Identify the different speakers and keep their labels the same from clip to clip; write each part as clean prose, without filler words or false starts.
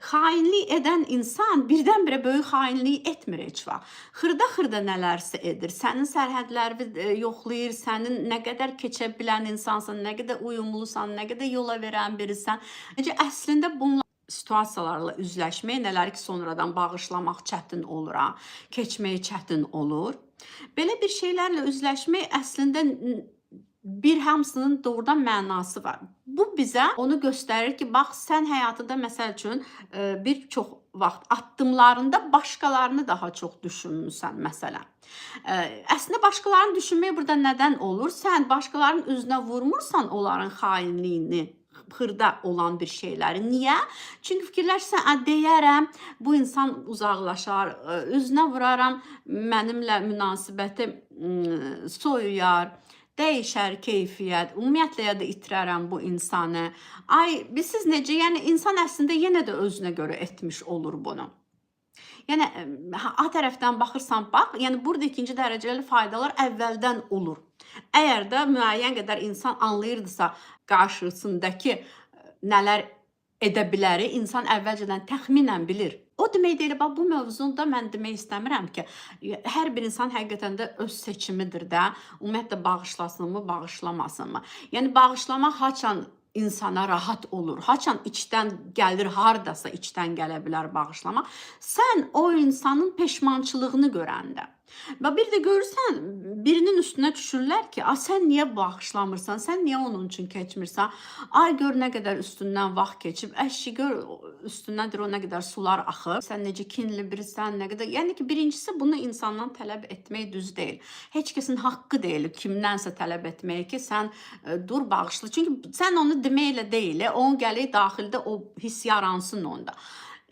Speaker 1: Xainlik edən insan birdən-birə böyük xainlik etmir heç vaxt. Xırda-xırda nələrsə edir. Sənin sərhədlərini yoxlayır, sənin nə qədər keçə bilən insansan, nə qədər uyumlusan, nə qədər yola verən birisən. Necə əslində bunlar situasiyalarla üzləşmək, nələri ki, sonradan bağışlamaq çətin olur, keçmək çətin olur. Belə bir şeylərlə üzləşmək əslində bir hamısının doğrudan mənası var. Bu bizə onu göstərir ki, bax sən həyatında məsəl üçün bir çox vaxt addımlarında başqalarını daha çox düşünmüsən məsələn. Əslində başqalarını düşünmək burada nədən olur? Sən başqalarının üzünə vurmursan onların xainliyini, xırda olan bir şeyləri. Niyə? Çünki fikirləşsən, deyərəm, bu insan uzaqlaşar, üzünə vuraram, mənimlə münasibəti soyuyar, dəyişər keyfiyyət, ümumiyyətlə ya da itirərəm bu insanı. Ay, bilirsiniz necə? Yəni insan əslində yenə də özünə görə etmiş olur bunu. Yəni A tərəfdən baxırsan, bax, yəni burada ikinci dərəcəli faydalar əvvəldən olur. Əgər də müəyyən qədər insan anlayırdısa qarşısındakı nələr edə biləri, insan əvvəlcədən təxminən bilir. O demək deyil, bax bu mövzunda mən demək istəmirəm ki, hər bir insan həqiqətən də öz seçimidir də, ümumiyyətlə bağışlasınmı, bağışlamasınmı. Yəni bağışlamaq haçan insana rahat olur, haçan içdən gəlir, hardasa içdən gələ bilər bağışlamaq. Sən o insanın peşmançılığını görəndə. Və bir də görürsən, birinin üstünə düşürlər ki, sən niyə bağışlamırsan, sən niyə onun üçün keçmirsən, ay gör nə qədər üstündən vaxt keçib, əşi gör üstündəndir o nə qədər sular axıb, sən necə kinli birisən, nə qədər, yəni ki, birincisi bunu insandan tələb etmək düz deyil. Heç kəsin haqqı deyil kimdənsə tələb etmək ki, sən dur bağışla, çünki sən onu deməklə deyil, onun gəlir daxildə o hiss yaransın onda.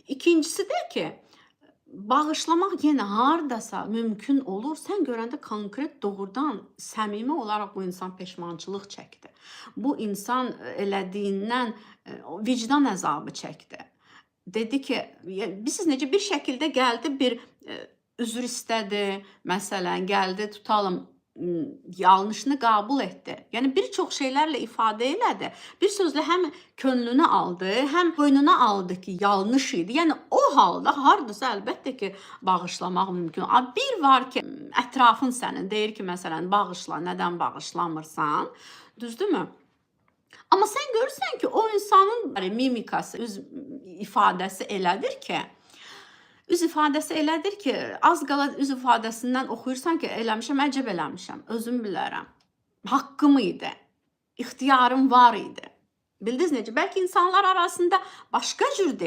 Speaker 1: İkincisi də ki, bağışlamaq yenə hardasa mümkün olur. Sən görəndə konkret doğrudan səmimi olaraq bu insan peşmançılıq çəkdi. Bu insan elədiyindən vicdan əzabı çəkdi. Dedi ki, bilirsiniz necə bir şəkildə gəldi, bir üzr istədi, məsələn, gəldi, tutalım, yanlışını qəbul etdi. Yəni bir çox şeylərlə ifadə elədi. Bir sözlə həm könlünü aldı, həm boynuna aldı ki, yanlış idi. Yəni o halda hardasa əlbəttə ki, bağışlamaq mümkün. Bir var ki, ətrafın sənin deyir ki, məsələn, bağışla, nədən bağışlamırsan? Düzdürmü? Amma sən görürsən ki, o insanın mimikası, üz ifadəsi elədir ki, az qala üz ifadəsindən oxuyursan ki, eləmişəm, əcəb eləmişəm, özüm bilərəm. Haqqım idi, ixtiyarım var idi. Bildiniz necə? Bəlkə insanlar arasında başqa cür deyil.